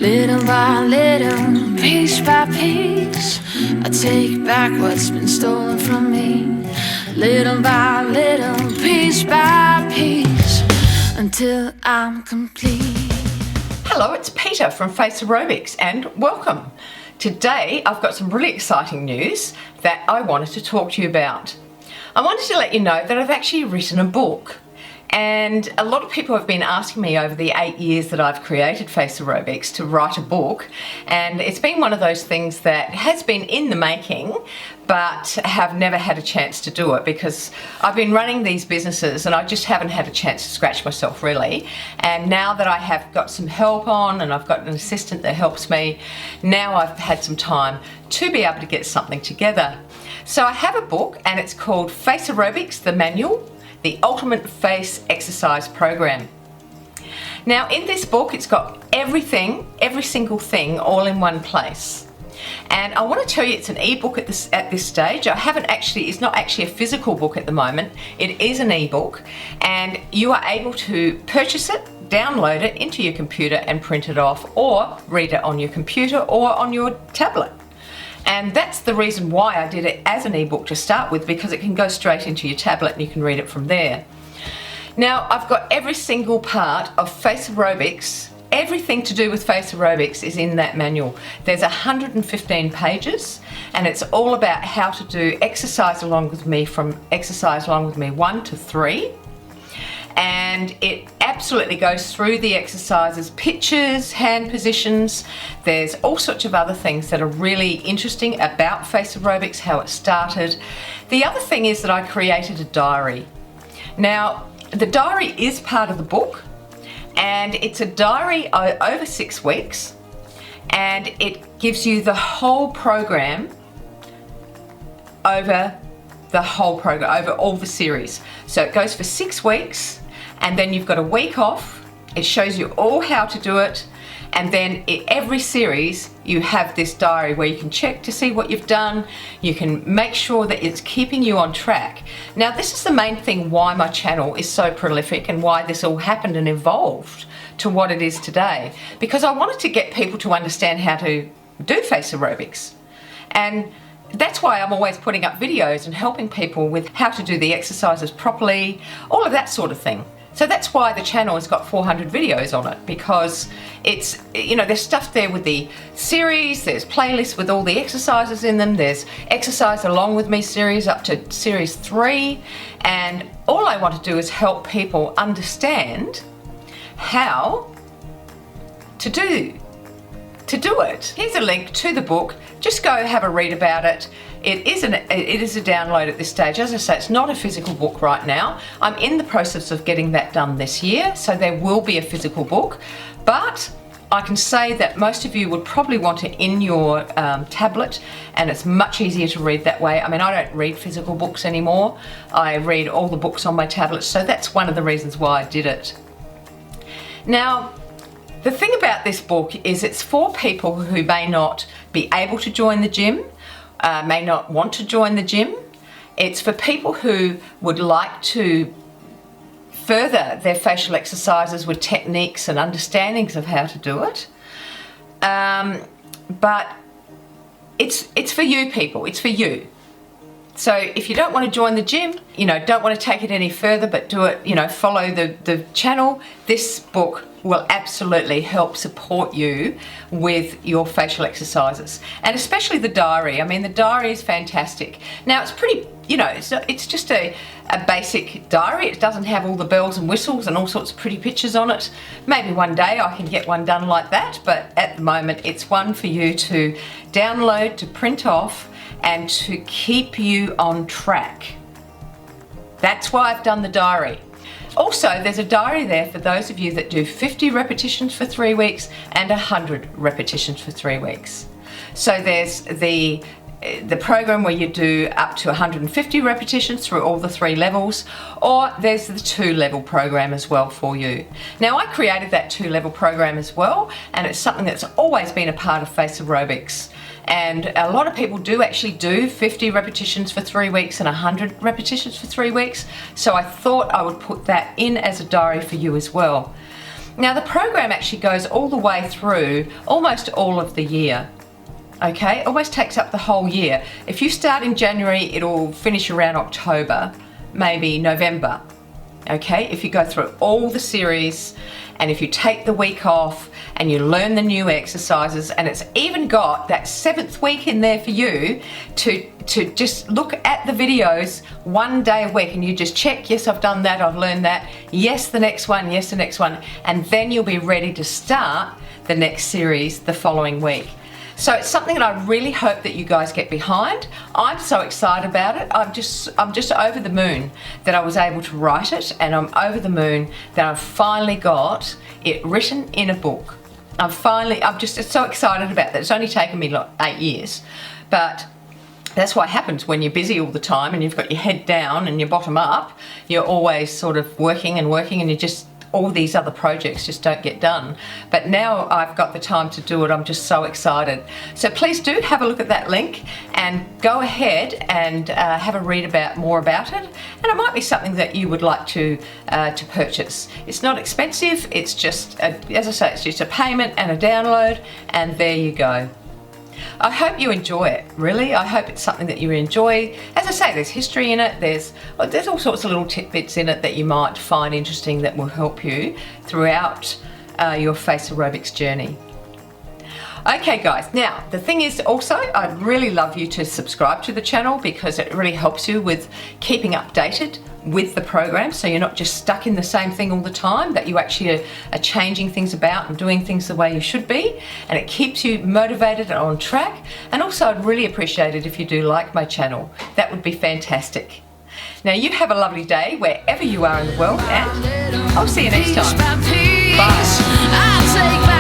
Little by little, piece by piece, I take back what's been stolen from me. Little by little, piece by piece, until I'm complete. Hello, it's Peter from Face Aerobics and welcome. Today I've got some really exciting news that I wanted to talk to you about. I wanted to let you know that I've actually written a book. And a lot of people have been asking me over the 8 years that I've created Face Aerobics to write a book, and it's been one of those things that has been in the making but have never had a chance to do it because I've been running these businesses and I just haven't had a chance to scratch myself really. And now that I have got some help on and I've got an assistant that helps me, now I've had some time to be able to get something together. So I have a book and it's called Face Aerobics, the Manual, the Ultimate Face Exercise Program. Now in this book it's got everything, every single thing all in one place. And I want to tell you it's an ebook at this stage. It's not actually a physical book at the moment. It is an ebook and you are able to purchase it, download it into your computer and print it off, or read it on your computer or on your tablet. And that's the reason why I did it as an ebook to start with, because it can go straight into your tablet and you can read it from there. Now I've got every single part of Face Aerobics, everything to do with Face Aerobics is in that manual. There's 115 pages and it's all about how to do exercise along with me from exercise along with me 1 to 3. And it absolutely goes through the exercises, pictures, hand positions. There's all sorts of other things that are really interesting about Face Aerobics, how it started. The other thing is that I created a diary. Now, the diary is part of the book and it's a diary over 6 weeks and it gives you the whole program over all the series. So it goes for 6 weeks and then you've got a week off. It shows you all how to do it, and then every series you have this diary where you can check to see what you've done. You can make sure that it's keeping you on track. Now this is the main thing why my channel is so prolific and why this all happened and evolved to what it is today, because I wanted to get people to understand how to do Face Aerobics. And that's why I'm always putting up videos and helping people with how to do the exercises properly, all of that sort of thing. So that's why the channel has got 400 videos on it, because it's, you know, there's stuff there with the series, there's playlists with all the exercises in them, there's exercise along with me series up to series 3, and all I want to do is help people understand how to do it. Here's a link to the book. Just go have a read about it. It is a download at this stage. As I say, it's not a physical book right now. I'm in the process of getting that done this year, so there will be a physical book. But I can say that most of you would probably want it in your tablet, and it's much easier to read that way. I mean, I don't read physical books anymore. I read all the books on my tablet, so that's one of the reasons why I did it. Now, the thing about this book is it's for people who may not be able to join the gym, may not want to join the gym. It's for people who would like to further their facial exercises with techniques and understandings of how to do it. But it's for you people, it's for you. So if you don't want to join the gym, you know, don't want to take it any further, but do it, you know, follow the channel, this book will absolutely help support you with your facial exercises, and especially the diary. I mean, the diary is fantastic. Now it's pretty, you know, it's just a basic diary. It doesn't have all the bells and whistles and all sorts of pretty pictures on it. Maybe one day I can get one done like that, but at the moment it's one for you to download, to print off, and to keep you on track. That's why I've done the diary. Also, there's a diary there for those of you that do 50 repetitions for 3 weeks and 100 repetitions for 3 weeks. So there's the program where you do up to 150 repetitions through all the 3 levels, or there's the 2-level program as well for you. Now I created that 2-level program as well, and it's something that's always been a part of Face Aerobics. And a lot of people do actually do 50 repetitions for 3 weeks and 100 repetitions for 3 weeks. So I thought I would put that in as a diary for you as well. Now the program actually goes all the way through almost all of the year. Okay, almost takes up the whole year. If you start in January, it'll finish around October, maybe November. Okay, if you go through all the series and if you take the week off and you learn the new exercises, and it's even got that 7th week in there for you to just look at the videos 1 day a week and you just check, yes, I've done that, I've learned that, yes, the next one, yes, the next one, and then you'll be ready to start the next series the following week. So it's something that I really hope that you guys get behind. I'm so excited about it. I'm just over the moon that I was able to write it, and I'm over the moon that I've finally got it written in a book. I'm just so excited about that. It's only taken me like 8 years, but that's what happens when you're busy all the time and you've got your head down and your bottom up. You're always sort of working and you just, all these other projects just don't get done. But now I've got the time to do it. I'm just so excited. So please do have a look at that link and go ahead and have a read more about it. And it might be something that you would like to purchase. It's not expensive. It's just, as I say, it's just a payment and a download, and there you go. I hope you enjoy it, really. I hope it's something that you enjoy. As I say, there's history in it, there's all sorts of little tidbits in it that you might find interesting that will help you throughout your Face Aerobics journey. Okay guys, now the thing is also, I'd really love you to subscribe to the channel because it really helps you with keeping updated with the program, so you're not just stuck in the same thing all the time, that you actually are changing things about and doing things the way you should be, and it keeps you motivated and on track. And also I'd really appreciate it if you do like my channel. That would be fantastic. Now you have a lovely day wherever you are in the world, and I'll see you next time. Bye.